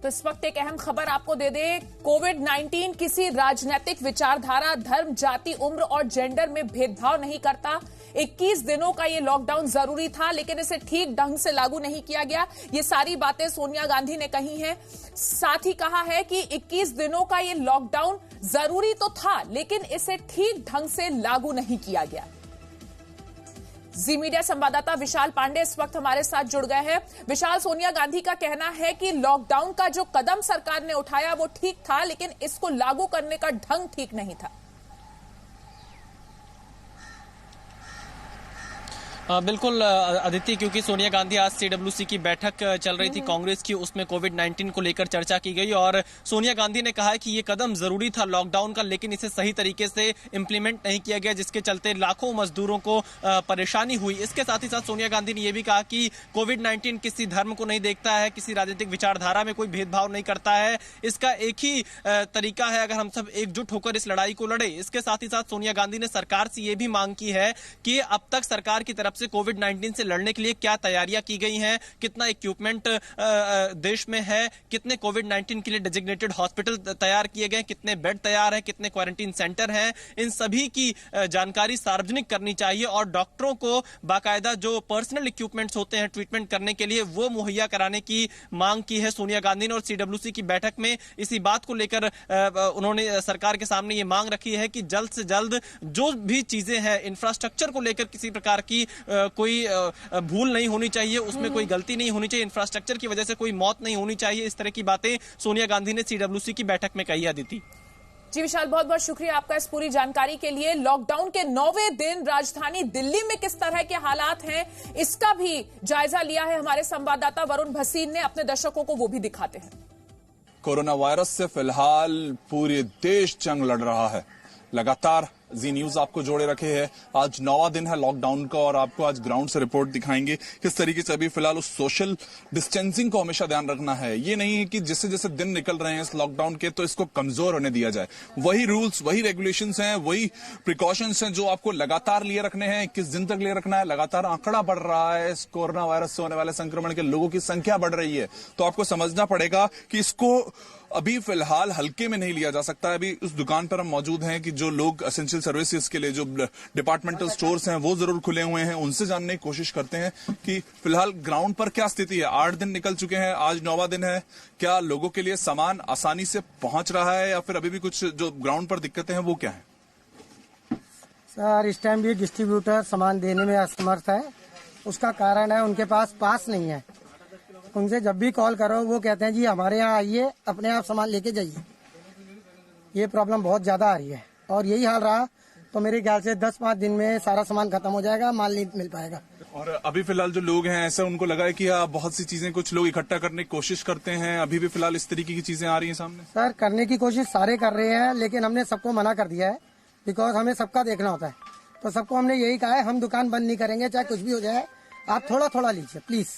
तो इस वक्त एक अहम खबर आपको दे दें, कोविड-19 किसी राजनीतिक विचारधारा, धर्म, जाति, उम्र और जेंडर में भेदभाव नहीं करता। 21 दिनों का ये लॉकडाउन जरूरी था, लेकिन इसे ठीक ढंग से लागू नहीं किया गया। ये सारी बातें सोनिया गांधी ने कही हैं। साथ ही कहा है कि 21 दिनों का ये लॉकडाउन जरूरी तो था, लेकिन इसे ठीक ढंग से लागू नहीं किया गया। जी मीडिया संवाददाता विशाल पांडे इस वक्त हमारे साथ जुड़ गए हैं। विशाल, सोनिया गांधी का कहना है कि लॉकडाउन का जो कदम सरकार ने उठाया वो ठीक था, लेकिन इसको लागू करने का ढंग ठीक नहीं था। बिल्कुल अदिति, क्योंकि सोनिया गांधी आज सीडब्ल्यूसी की बैठक चल रही थी कांग्रेस की, उसमें कोविड-19 को लेकर चर्चा की गई और सोनिया गांधी ने कहा कि ये कदम जरूरी था लॉकडाउन का, लेकिन इसे सही तरीके से इंप्लीमेंट नहीं किया गया, जिसके चलते लाखों मजदूरों को परेशानी हुई। इसके साथ ही साथ सोनिया गांधी ने यह भी कहा कि कोविड-19 किसी धर्म को नहीं देखता है, किसी राजनीतिक विचारधारा में कोई भेदभाव नहीं करता है। इसका एक ही तरीका है, अगर हम सब एकजुट होकर इस लड़ाई को लड़े। इसके साथ ही साथ सोनिया गांधी ने सरकार से यह भी मांग की है कि अब तक सरकार की तरफ से कोविड-19 से लड़ने के लिए क्या तैयारियां की गई हैं, कितना इक्विपमेंट देश में है, कितने कोविड-19 के लिए डेजिग्नेटेड हॉस्पिटल तैयार किए गए, कितने बेड तैयार हैं, कितने क्वारंटीन सेंटर हैं, इन सभी की जानकारी सार्वजनिक करनी चाहिए और डॉक्टरों को बाकायदा जो पर्सनल इक्विपमेंट्स होते हैं ट्रीटमेंट करने के लिए वो मुहैया कराने की मांग की है सोनिया गांधी ने। और सीडब्ल्यूसी की बैठक में इसी बात को लेकर उन्होंने सरकार के सामने ये मांग रखी है कि जल्द से जल्द जो भी चीजें हैं इंफ्रास्ट्रक्चर को लेकर किसी प्रकार की कोई भूल नहीं होनी चाहिए, उसमें कोई गलती नहीं होनी चाहिए, इंफ्रास्ट्रक्चर की वजह से कोई मौत नहीं होनी चाहिए। इस तरह की बातें सोनिया गांधी ने सीडब्ल्यूसी की बैठक में कही। अदिति जी विशाल, बहुत बहुत शुक्रिया आपका इस पूरी जानकारी के लिए। लॉकडाउन के 9वें दिन राजधानी दिल्ली में किस तरह के हालात हैं, इसका भी जायजा लिया है हमारे संवाददाता वरुण भसीन ने। अपने दर्शकों को वो भी दिखाते हैं। कोरोना वायरस से फिलहाल पूरे देश जंग लड़ रहा है। लगातार जी न्यूज आपको जोड़े रखे हैं। आज 9वां दिन है लॉकडाउन का और आपको आज ग्राउंड से रिपोर्ट दिखाएंगे किस तरीके से अभी फिलहाल उस सोशल डिस्टेंसिंग को हमेशा ध्यान रखना है। ये नहीं है कि जैसे जैसे दिन निकल रहे हैं इस लॉकडाउन के तो इसको कमजोर होने दिया जाए। वही रूल्स, वही रेगुलेशंस हैं, वही प्रिकॉशंस हैं जो आपको लगातार लिए रखने हैं। 21 दिन तक लिए रखना है। लगातार आंकड़ा बढ़ रहा है, इस कोरोना वायरस से होने वाले संक्रमण के लोगों की संख्या बढ़ रही है, तो आपको समझना पड़ेगा कि इसको अभी फिलहाल हल्के में नहीं लिया जा सकता है। अभी उस दुकान पर हम मौजूद हैं कि जो लोग एसेंशियल सर्विसेज के लिए जो डिपार्टमेंटल स्टोर्स हैं वो जरूर खुले हुए हैं, उनसे जानने की कोशिश करते हैं कि फिलहाल ग्राउंड पर क्या स्थिति है। 8 दिन निकल चुके हैं, आज 9वां दिन है। क्या लोगों के लिए सामान आसानी से पहुंच रहा है या फिर अभी भी कुछ जो ग्राउंड पर दिक्कतें हैं वो क्या है? सर, इस टाइम भी डिस्ट्रीब्यूटर सामान देने में असमर्थ है। उसका कारण है उनके पास पास नहीं है। उनसे जब भी कॉल करो वो कहते हैं जी हमारे यहाँ आइए, अपने आप सामान लेके जाइए। ये प्रॉब्लम बहुत ज्यादा आ रही है और यही हाल रहा तो मेरे ख्याल से 10-5 दिन में सारा सामान खत्म हो जाएगा, माल नहीं मिल पाएगा। और अभी फिलहाल जो लोग हैं ऐसा उनको लगा है कि बहुत सी चीजें कुछ लोग इकट्ठा करने की कोशिश करते हैं, अभी भी फिलहाल इस तरीके की चीजें आ रही हैं सामने? सर, करने की कोशिश सारे कर रहे हैं, लेकिन हमने सबको मना कर दिया है बिकॉज हमें सबका देखना होता है। तो सबको हमने यही कहा है हम दुकान बंद नहीं करेंगे, चाहे कुछ भी हो जाए, आप थोड़ा थोड़ा लीजिए प्लीज।